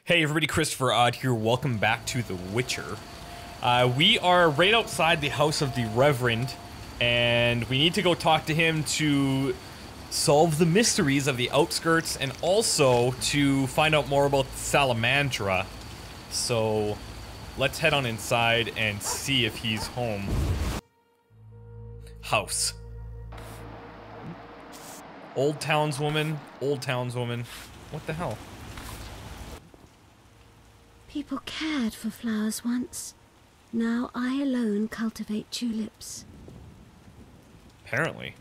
Hey everybody, ChristopherOdd here. Welcome back to The Witcher. We are right outside the house of the Reverend, and we need to go talk to him to solve the mysteries of the outskirts and also to find out more about Salamandra. So let's head on inside and see if he's home. House. Old townswoman, old townswoman. What the hell? People cared for flowers once. Now I alone cultivate tulips. Apparently.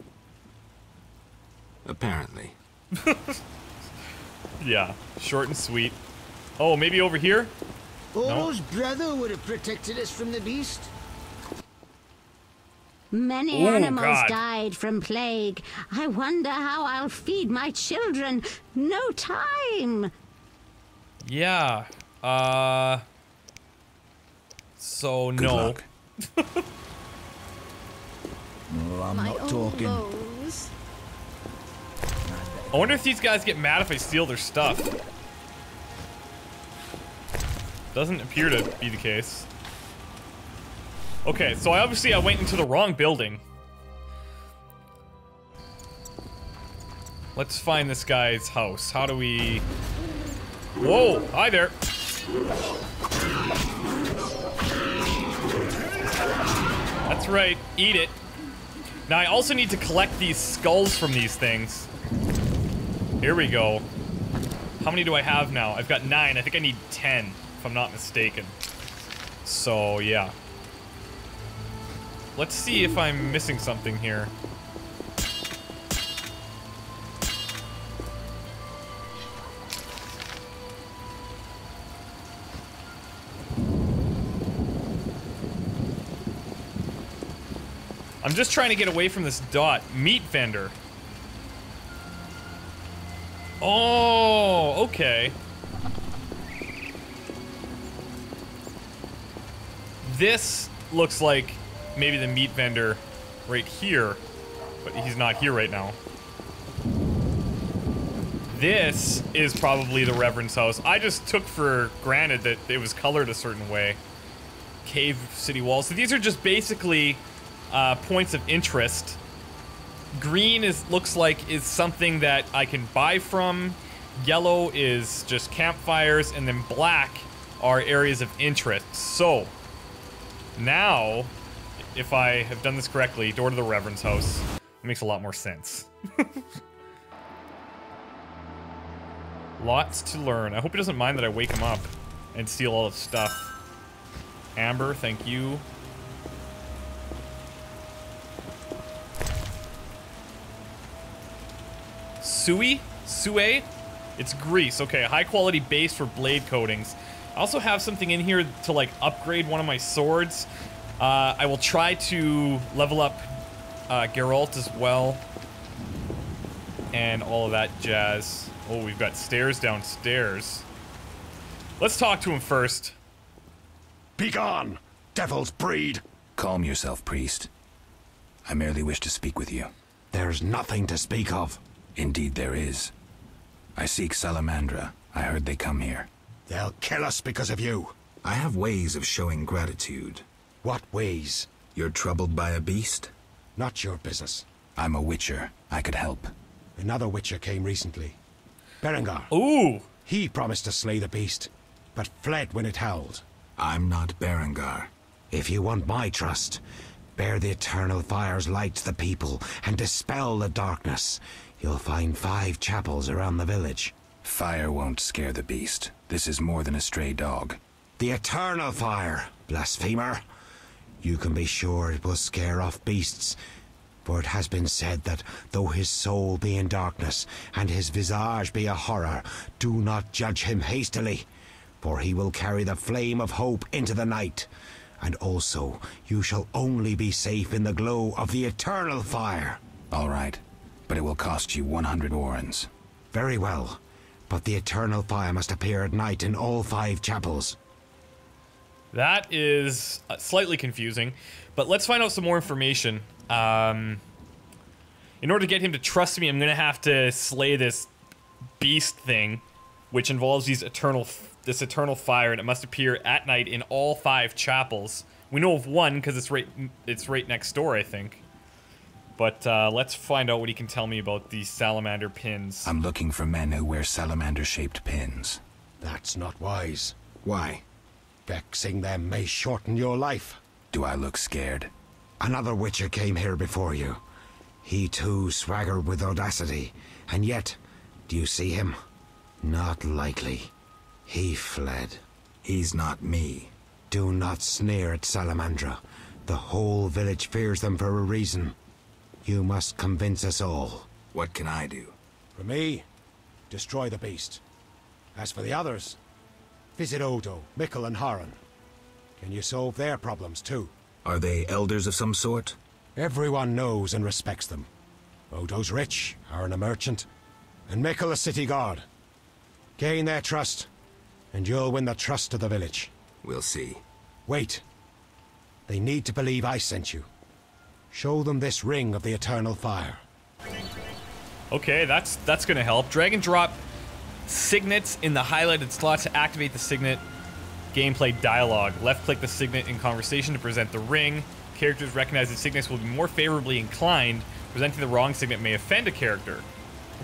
Apparently. Yeah, short and sweet. Oh, maybe over here? Oro's brother would have protected us from the beast. Many Ooh, animals God. died from plague. I wonder how I'll feed my children. No time. Yeah. So Good no. luck. No, I'm My not talking. elbows. I wonder if these guys get mad if I steal their stuff. Doesn't appear to be the case. Okay, so I went into the wrong building. Let's find this guy's house. How do we... Whoa! Hi there! That's right, eat it. Now I also need to collect these skulls from these things. Here we go. How many do I have now? I've got 9. I think I need 10, if I'm not mistaken. So, yeah. Let's see if I'm missing something here. I'm just trying to get away from this dot. Meat vendor. Oh, okay. This looks like maybe the meat vendor right here, but he's not here right now. This is probably the Reverend's house. I just took for granted that it was colored a certain way. Cave city walls. So these are just basically points of interest. Green looks like is something that I can buy from. Yellow is just campfires, and then black are areas of interest. So now, if I have done this correctly, door to the Reverend's house. It makes a lot more sense. Lots to learn. I hope he doesn't mind that I wake him up and steal all his stuff. Amber, thank you. Sui? It's grease. Okay, high quality base for blade coatings. I also have something in here to like upgrade one of my swords. I will try to level up Geralt as well. And all of that jazz. Oh, we've got stairs downstairs. Let's talk to him first. Begone, devil's breed! Calm yourself, priest. I merely wish to speak with you. There's nothing to speak of. Indeed there is. I seek Salamandra. I heard they come here. They'll kill us because of you. I have ways of showing gratitude. What ways? You're troubled by a beast? Not your business. I'm a witcher. I could help. Another witcher came recently. Berengar. Ooh! He promised to slay the beast, but fled when it howled. I'm not Berengar. If you want my trust, bear the eternal fire's light to the people and dispel the darkness. You'll find 5 chapels around the village. Fire won't scare the beast. This is more than a stray dog. The eternal fire, blasphemer. You can be sure it will scare off beasts, for it has been said that though his soul be in darkness and his visage be a horror, do not judge him hastily, for he will carry the flame of hope into the night. And also, you shall only be safe in the glow of the eternal fire. All right, but it will cost you 100 orens. Very well, but the eternal fire must appear at night in all 5 chapels. That is slightly confusing, but let's find out some more information. In order to get him to trust me, I'm gonna have to slay this beast thing. which involves this eternal fire, and it must appear at night in all 5 chapels. We know of one because it's right next door, I think. But let's find out what he can tell me about these salamander pins. I'm looking for men who wear salamander-shaped pins. That's not wise. Why? Vexing them may shorten your life. Do I look scared? Another Witcher came here before you. He too swaggered with audacity, and yet, do you see him? Not likely. He fled. He's not me. Do not sneer at Salamandra. The whole village fears them for a reason. You must convince us all. What can I do? For me, destroy the beast. As for the others, visit Odo, Mikkel and Haran. Can you solve their problems too? Are they elders of some sort? Everyone knows and respects them. Odo's rich, Haran a merchant, and Mikkel a city guard. Gain their trust, and you'll win the trust of the village. We'll see. Wait. They need to believe I sent you. Show them this ring of the eternal fire. Okay, that's gonna help. Drag and drop signets in the highlighted slot to activate the signet gameplay dialogue. Left click the signet in conversation to present the ring. Characters recognize the signets will be more favorably inclined. Presenting the wrong signet may offend a character.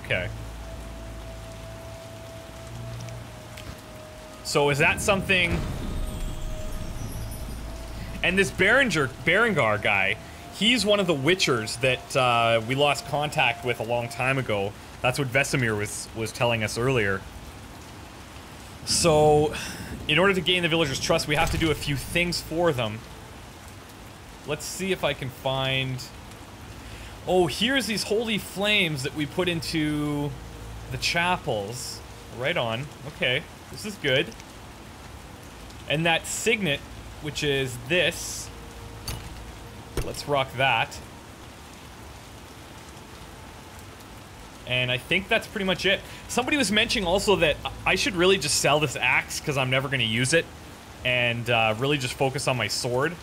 Okay. So is that something... And this Berengar guy, he's one of the Witchers that we lost contact with a long time ago. That's what Vesemir was telling us earlier. So, in order to gain the villagers' trust, we have to do a few things for them. Let's see if I can find... Oh, here's these holy flames that we put into the chapels. Right on. Okay, this is good. And that signet, which is this. Let's rock that. And I think that's pretty much it. Somebody was mentioning also that I should really just sell this axe because I'm never going to use it. And really just focus on my sword.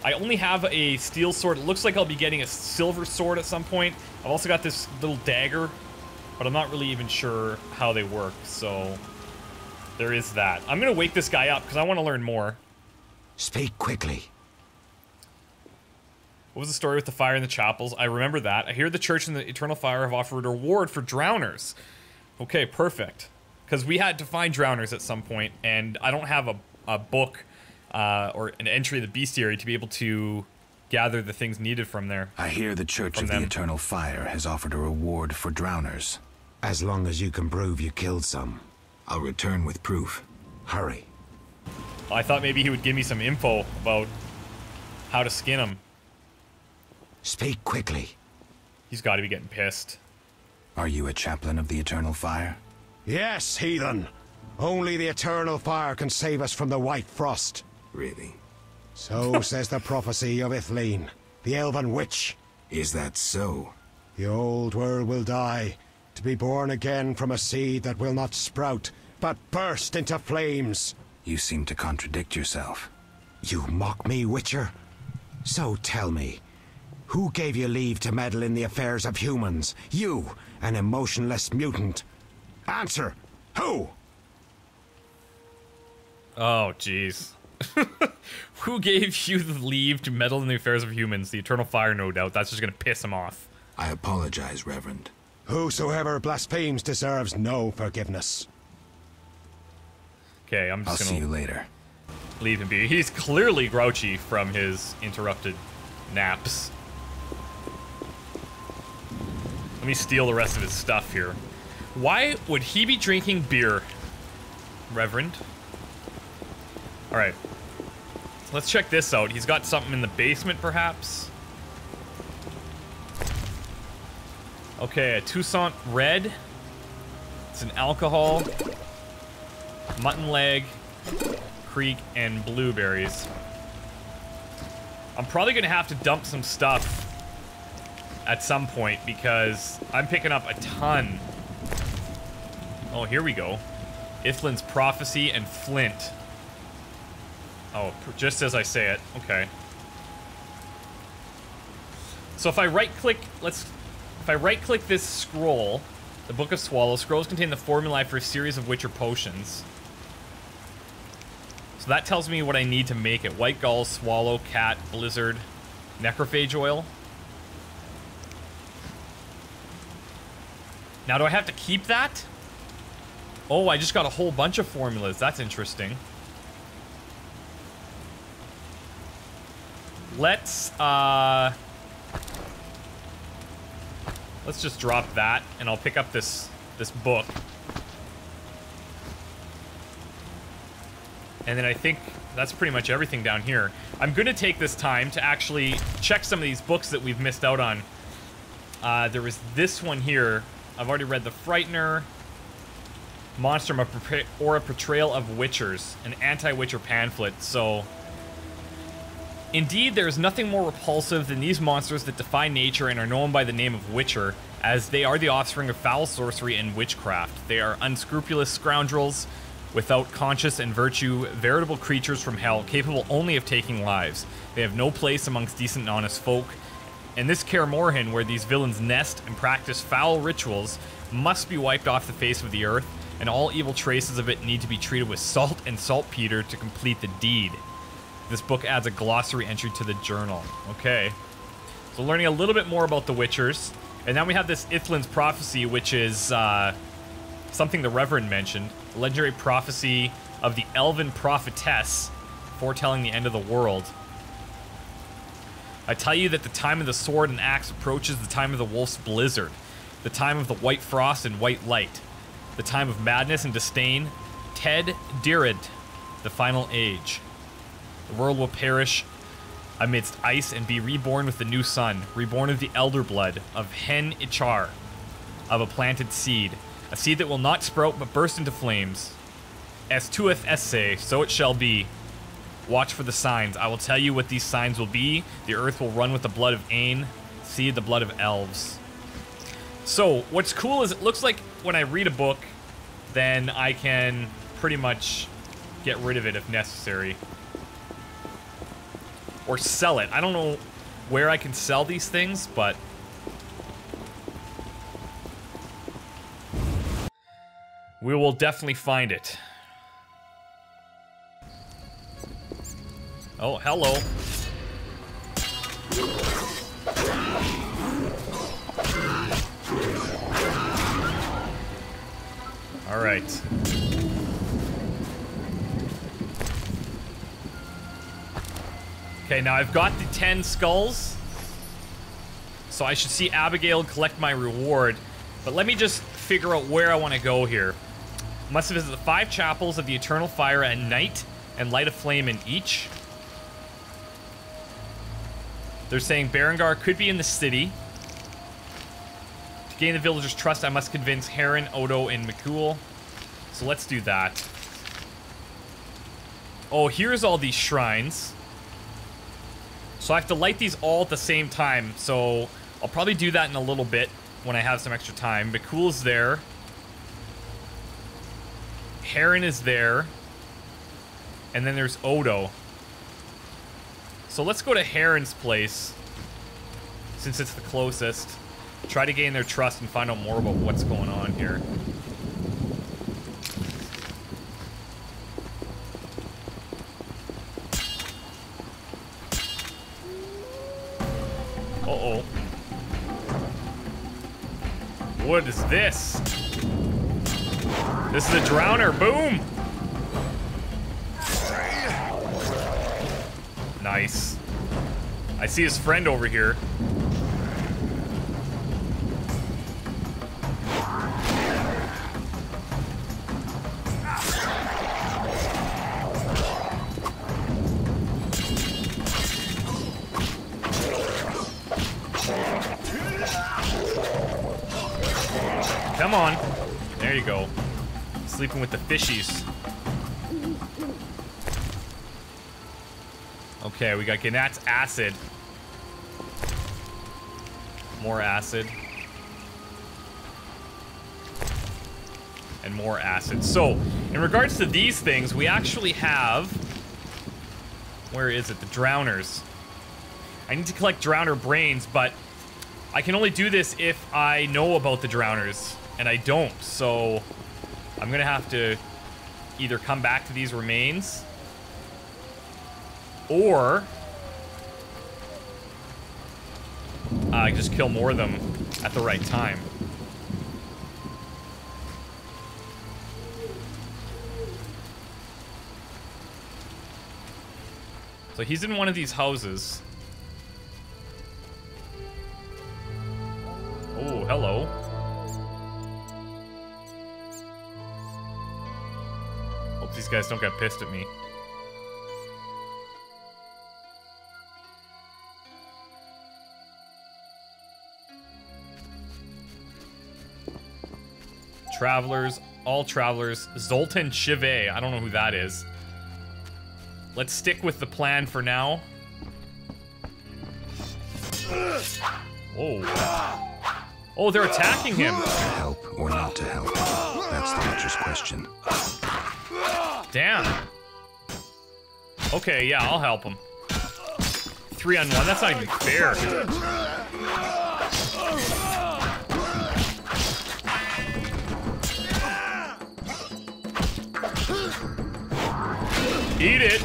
I only have a steel sword. It looks like I'll be getting a silver sword at some point. I've also got this little dagger. But I'm not really even sure how they work. So there is that. I'm going to wake this guy up because I want to learn more. Speak quickly. What was the story with the fire in the chapels? I remember that. I hear the church and the Eternal Fire have offered a reward for drowners. Okay, perfect. Because we had to find drowners at some point, and I don't have a book or an entry of the bestiary to be able to gather the things needed from there. I hear the Church of the Eternal Fire has offered a reward for drowners. As long as you can prove you killed some. I'll return with proof. Hurry. I thought maybe he would give me some info about how to skin them. Speak quickly. He's got to be getting pissed. Are you a chaplain of the Eternal Fire? Yes, heathen. Only the Eternal Fire can save us from the White Frost. Really? So says the prophecy of Ithleen, the elven witch. Is that so? The old world will die, to be born again from a seed that will not sprout, but burst into flames. You seem to contradict yourself. You mock me, Witcher? So tell me, who gave you leave to meddle in the affairs of humans? You, an emotionless mutant. Answer! Who? Oh, jeez. Who gave you the leave to meddle in the affairs of humans? The Eternal Fire, no doubt. That's just gonna piss him off. I apologize, Reverend. Whosoever blasphemes deserves no forgiveness. Okay, I'm just I'll gonna... see you later. Leave him be. He's clearly grouchy from his interrupted naps. Let me steal the rest of his stuff here. Why would he be drinking beer, Reverend? Alright. Let's check this out. He's got something in the basement, perhaps? Okay, a Toussaint Red. It's an alcohol. Mutton leg. Creek and blueberries. I'm probably gonna have to dump some stuff at some point because I'm picking up a ton. Oh, here we go. Ithlin's Prophecy and Flint. Oh, just as I say it. Okay. So if I right-click, if I right-click this scroll, The Book of Swallow. Scrolls contain the formulae for a series of Witcher potions. So that tells me what I need to make it. White Gull, Swallow, Cat, Blizzard, Necrophage Oil. Now, do I have to keep that? Oh, I just got a whole bunch of formulas. That's interesting. Let's just drop that, and I'll pick up this book. And then I think that's pretty much everything down here. I'm going to take this time to actually check some of these books that we've missed out on. There was this one here. I've already read The Frightener, Monstrum, or a Portrayal of Witchers, an anti-Witcher pamphlet. So, indeed, there is nothing more repulsive than these monsters that defy nature and are known by the name of Witcher, as they are the offspring of foul sorcery and witchcraft. They are unscrupulous scoundrels, without conscience and virtue, veritable creatures from hell, capable only of taking lives. They have no place amongst decent and honest folk. And this Kaer Morhen, where these villains nest and practice foul rituals, must be wiped off the face of the earth, and all evil traces of it need to be treated with salt and saltpeter to complete the deed. This book adds a glossary entry to the journal. Okay. So learning a little bit more about the Witchers. And now we have this Ithlin's Prophecy, which is something the Reverend mentioned. The legendary prophecy of the Elven Prophetess, foretelling the end of the world. I tell you that the time of the sword and axe approaches the time of the wolf's blizzard, the time of the white frost and white light, the time of madness and disdain, Ted Dirid, the final age. The world will perish amidst ice and be reborn with the new sun, reborn of the elder blood, of Hen Ichar, of a planted seed, a seed that will not sprout but burst into flames. As tueth esse, so it shall be. Watch for the signs. I will tell you what these signs will be. The earth will run with the blood of Ain, seed the blood of elves. So, what's cool is it looks like when I read a book, then I can pretty much get rid of it if necessary. Or sell it. I don't know where I can sell these things, but we will definitely find it. Oh, hello. All right. Okay, now I've got the 10 skulls. So I should see Abigail collect my reward. But let me just figure out where I want to go here. Must visit the 5 chapels of the Eternal Fire at night and light a flame in each. They're saying Berengar could be in the city. To gain the villagers' trust, I must convince Heron, Odo, and McCool. So let's do that. Oh, here's all these shrines. So I have to light these all at the same time. So I'll probably do that in a little bit when I have some extra time. McCool's there. Heron is there. And then there's Odo. So let's go to Heron's place, since it's the closest. Try to gain their trust and find out more about what's going on here. Uh-oh. What is this? This is a drowner. Boom! Nice. I see his friend over here. Come on. There you go. Sleeping with the fishies. Okay, we got Gnat's acid. More acid. And more acid. So, in regards to these things, we actually have... Where is it? The drowners. I need to collect drowner brains, but I can only do this if I know about the drowners. and I don't, so I'm gonna have to either come back to these remains or just kill more of them at the right time. So he's in one of these houses. Oh, hello. Hope these guys don't get pissed at me. Travelers, all travelers. Zoltan Chive, I don't know who that is. Let's stick with the plan for now. Whoa. Oh, they're attacking him. To help or not to help? That's the Witcher's question. Damn. Okay, yeah, I'll help him. 3 on 1, that's not even fair. Eat it.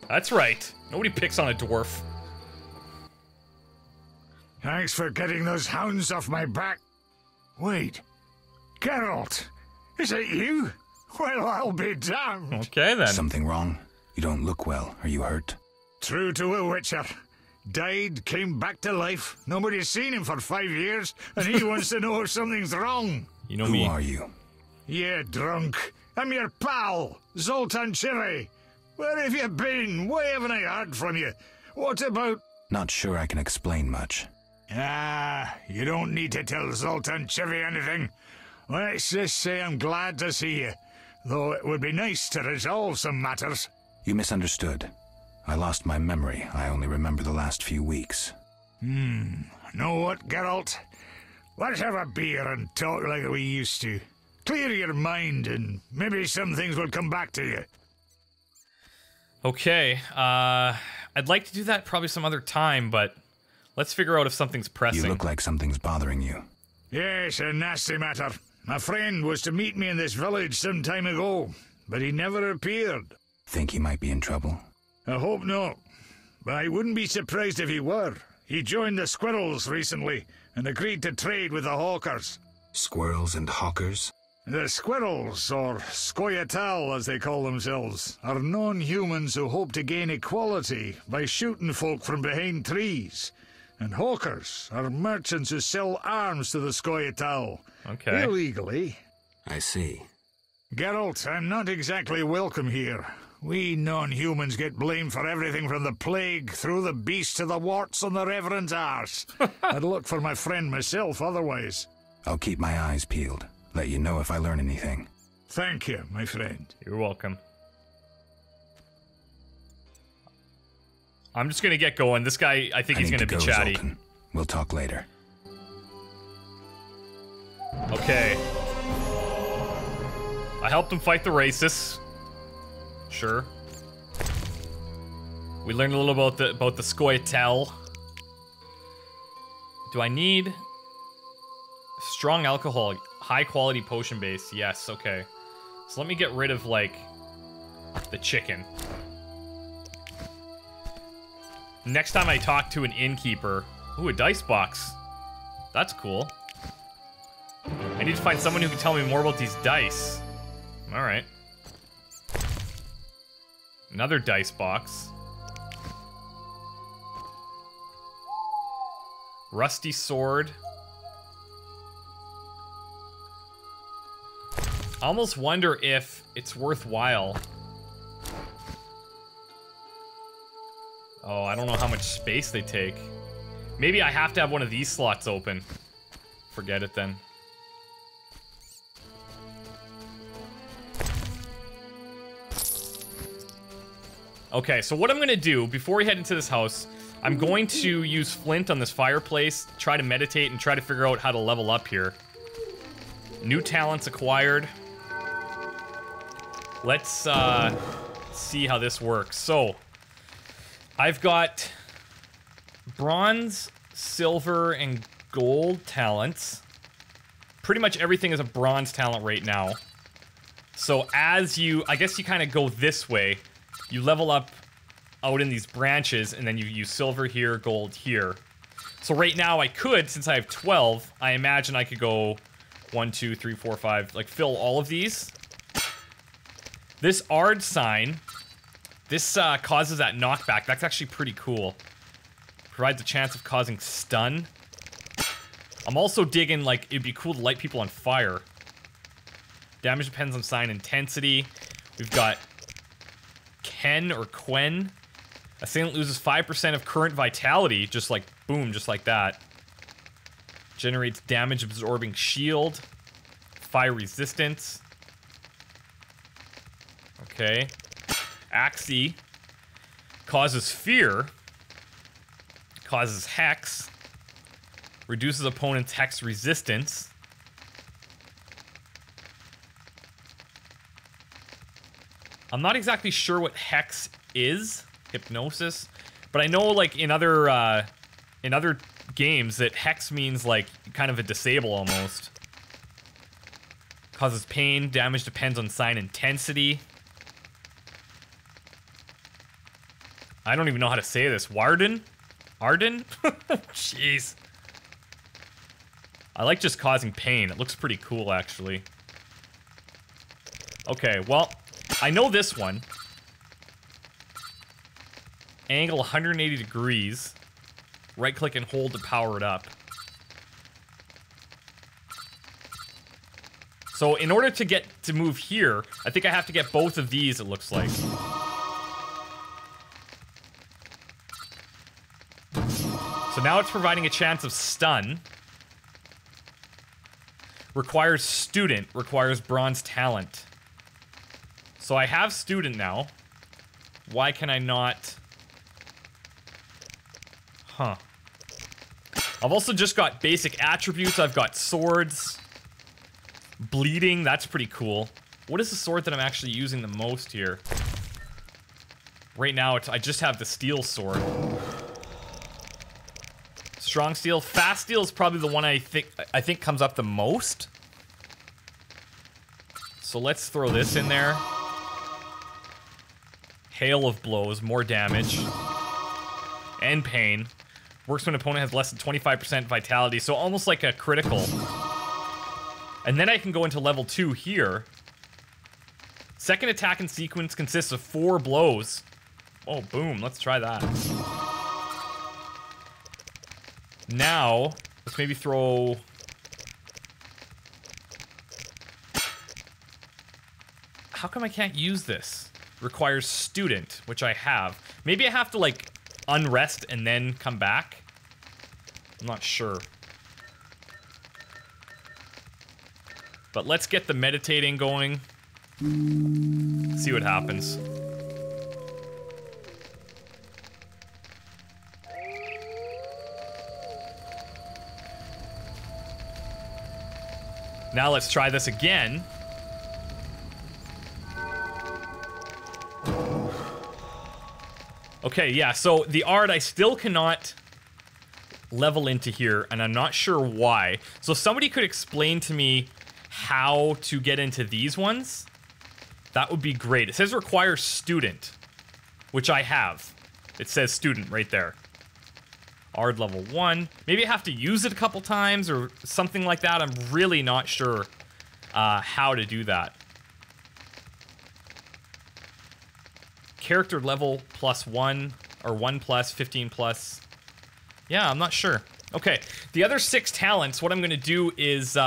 That's right. Nobody picks on a dwarf. Thanks for getting those hounds off my back. Wait, Geralt, is it you? Well, I'll be damned. Okay, then. Something wrong? You don't look well. Are you hurt? True to a Witcher. Died, came back to life. Nobody's seen him for 5 years, and he wants to know if something's wrong. You know Who me. are you? Yeah, drunk. I'm your pal, Zoltan Chile. Where have you been? Why haven't I heard from you? What about... Not sure I can explain much. You don't need to tell Zoltan Chivy anything. Let's just say I'm glad to see you, though it would be nice to resolve some matters. You misunderstood. I lost my memory. I only remember the last few weeks. Know what, Geralt? Let's have a beer and talk like we used to. Clear your mind, and maybe some things will come back to you. Okay, I'd like to do that probably some other time, but let's figure out if something's pressing. You look like something's bothering you. Yes, a nasty matter. My friend was to meet me in this village some time ago, but he never appeared. Think he might be in trouble? I hope not. But I wouldn't be surprised if he were. He joined the Squirrels recently and agreed to trade with the Hawkers. Squirrels and hawkers? The Squirrels, or Scoia'tael as they call themselves, are non-humans who hope to gain equality by shooting folk from behind trees. And Hawkers are merchants who sell arms to the Scoia'tael. Okay. Illegally. I see. Geralt, I'm not exactly welcome here. We non-humans get blamed for everything from the plague through the beast to the warts on the Reverend's arse. I'd look for my friend myself otherwise. I'll keep my eyes peeled. Let you know if I learn anything. Thank you, my friend. You're welcome. I'm just gonna get going. This guy, I think he's gonna be chatty. Zoltan. We'll talk later. Okay. I helped him fight the racists. Sure. We learned a little about the Scoia'tael. Do I need strong alcohol, high quality potion base? Yes, okay. So let me get rid of like the chicken. Next time I talk to an innkeeper, ooh, a dice box. That's cool. I need to find someone who can tell me more about these dice. All right. Another dice box. Rusty sword. I almost wonder if it's worthwhile. Oh, I don't know how much space they take. Maybe I have to have one of these slots open. Forget it then. Okay, so what I'm gonna do before we head into this house, I'm going to use flint on this fireplace, try to meditate, and try to figure out how to level up here. New talents acquired. Let's see how this works. So, I've got bronze, silver, and gold talents. Pretty much everything is a bronze talent right now. So as you, I guess you kind of go this way. You level up out in these branches, and then you use silver here, gold here. So right now I could, since I have 12, I imagine I could go 1, 2, 3, 4, 5, like fill all of these. This ARD sign, this causes that knockback. That's actually pretty cool. Provides a chance of causing stun. I'm also digging, like, it'd be cool to light people on fire. Damage depends on sign intensity. We've got Ken or Quen. Assailant loses 5% of current vitality, just like, boom, just like that. Generates damage absorbing shield. Fire resistance. Okay. Axie. Causes fear. Causes hex. Reduces opponent's hex resistance. I'm not exactly sure what hex is. Hypnosis. But I know, like, in other games that hex means, like, kind of a disable almost. Causes pain. Damage depends on sign intensity. I don't even know how to say this. Warden? Arden? Jeez. I like just causing pain. It looks pretty cool, actually. Okay, well, I know this one. Angle 180 degrees. Right-click and hold to power it up. So, in order to get to move here, I think I have to get both of these, it looks like. So now it's providing a chance of stun. Requires student, requires bronze talent. So I have student now. Why can I not? Huh. I've also just got basic attributes. I've got swords. Bleeding, that's pretty cool. What is the sword that I'm actually using the most here? Right now, I just have the steel sword. Strong steel. Fast steel is probably the one I think comes up the most. So let's throw this in there. Hail of blows, more damage. And pain. Works when an opponent has less than 25% vitality, so almost like a critical. And then I can go into level 2 here. Second attack in sequence consists of 4 blows. Oh, boom. Let's try that. Now, let's maybe throw... How come I can't use this? Requires student, which I have. Maybe I have to, like, unrest and then come back? I'm not sure. But let's get the meditating going. See what happens. Now let's try this again. Okay, yeah, so the art I still cannot level into here, and I'm not sure why. So somebody could explain to me how to get into these ones. That would be great. It says require student, which I have. It says student right there. Ard level 1. Maybe I have to use it a couple times or something like that. I'm really not sure how to do that. Character level +1 or 1 plus, 15 plus. Yeah, I'm not sure. Okay, the other 6 talents, what I'm gonna do is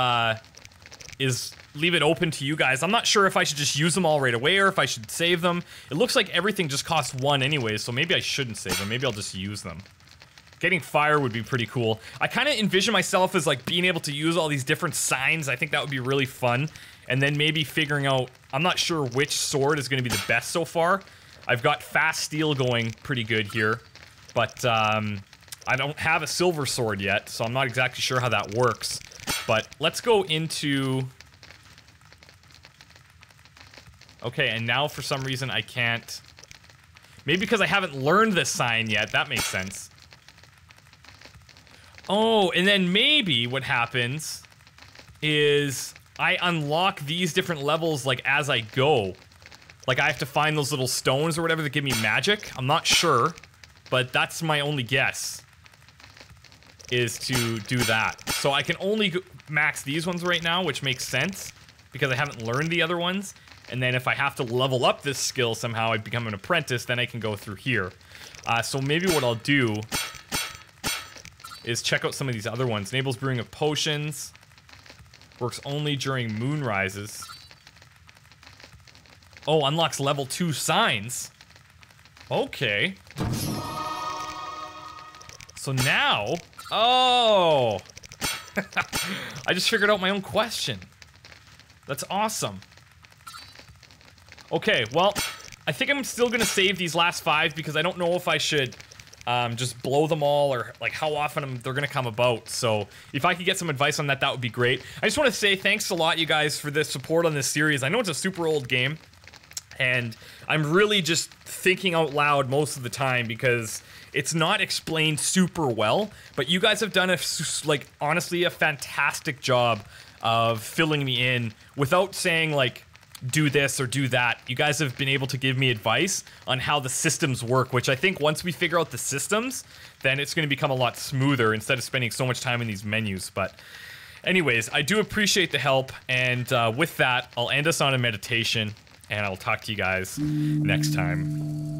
leave it open to you guys. I'm not sure if I should just use them all right away or if I should save them. It looks like everything just costs 1 anyway, so maybe I shouldn't save them. Maybe I'll just use them. Getting fire would be pretty cool. I kind of envision myself as like being able to use all these different signs. I think that would be really fun. And then maybe figuring out, I'm not sure which sword is going to be the best so far. I've got fast steel going pretty good here, but I don't have a silver sword yet, so I'm not exactly sure how that works. But let's go into... Okay, and now for some reason I can't... Maybe because I haven't learned this sign yet, that makes sense. Oh, and then maybe what happens is I unlock these different levels, like, as I go. Like, I have to find those little stones or whatever that give me magic. I'm not sure, but that's my only guess, is to do that. So I can only max these ones right now, which makes sense, because I haven't learned the other ones. And then if I have to level up this skill somehow, I become an apprentice, then I can go through here. So maybe what I'll do is check out some of these other ones. Enables brewing of potions. Works only during moon rises. Oh, unlocks level 2 signs. Okay. So now... Oh! I just figured out my own question. That's awesome. Okay, well, I think I'm still gonna save these last 5 because I don't know if I should just blow them all or like how often they're gonna come about. So if I could get some advice on that, that would be great. I just want to say thanks a lot, you guys, for the support on this series. I know it's a super old game, and I'm really just thinking out loud most of the time because it's not explained super well, but you guys have done honestly a fantastic job of filling me in without saying like, do this or do that. You guys have been able to give me advice on how the systems work, which I think once we figure out the systems, then it's going to become a lot smoother instead of spending so much time in these menus. But anyways, I do appreciate the help, and with that, I'll end us on a meditation, and I'll talk to you guys next time.